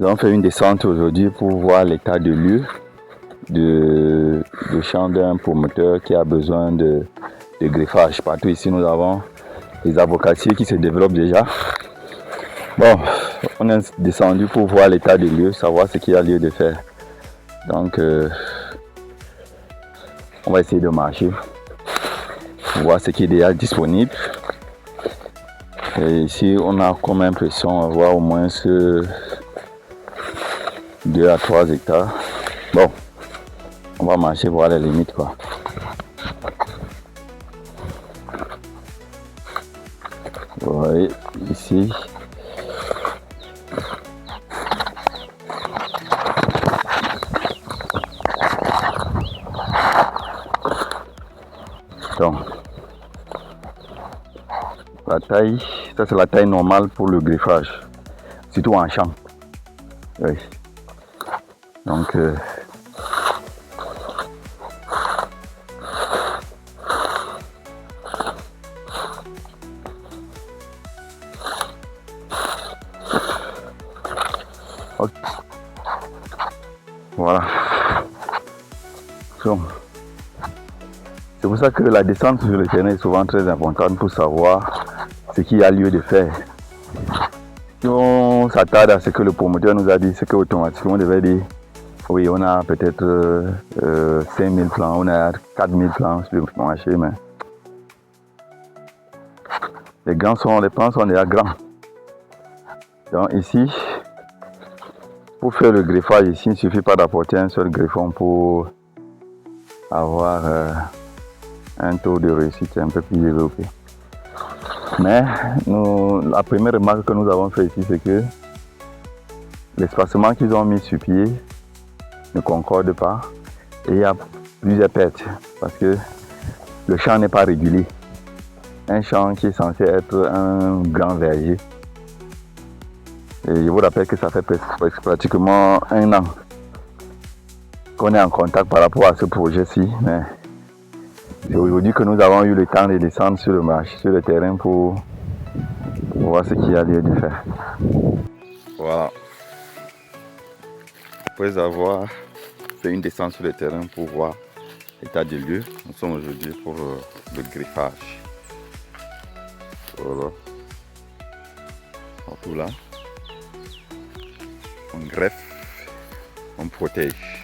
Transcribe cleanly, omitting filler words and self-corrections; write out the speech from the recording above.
Nous allons faire une descente aujourd'hui pour voir l'état de lieu de champ d'un promoteur qui a besoin de greffage. Partout ici, nous avons les avocatiers qui se développent déjà. Bon, on est descendu pour voir l'état de lieu, savoir ce qu'il y a lieu de faire. Donc, on va essayer de marcher, voir ce qui est déjà disponible. Et ici, on a comme impression d'avoir au moins 2 à 3 hectares. Bon, on va marcher voir les limites quoi. Vous voyez ici. Donc, la taille, ça c'est la taille normale pour le greffage, surtout en champ. Oui. Donc, voilà. Donc, c'est pour ça que la descente sur le terrain est souvent très importante pour savoir ce qu'il y a lieu de faire. Si on s'attarde à ce que le promoteur nous a dit, c'est qu'automatiquement on devait dire oui, on a peut-être 5000 plans, on a 4000 plans sur le marché, mais les plans sont déjà grands. Donc ici, pour faire le greffage ici, il ne suffit pas d'apporter un seul greffon pour avoir un taux de réussite un peu plus développé. Mais la première remarque que nous avons fait ici, c'est que l'espacement qu'ils ont mis sur pied ne concorde pas et il y a plusieurs pertes parce que le champ n'est pas régulier. Un champ qui est censé être un grand verger. Et je vous rappelle que ça fait pratiquement 1 an qu'on est en contact par rapport à ce projet-ci. Mais c'est aujourd'hui que nous avons eu le temps de descendre sur le marché, sur le terrain pour voir ce qu'il y a lieu de faire. Voilà. Après avoir fait une descente sur le terrain pour voir l'état du lieu, nous sommes aujourd'hui pour le greffage. Voilà. Tout là. On greffe, on protège.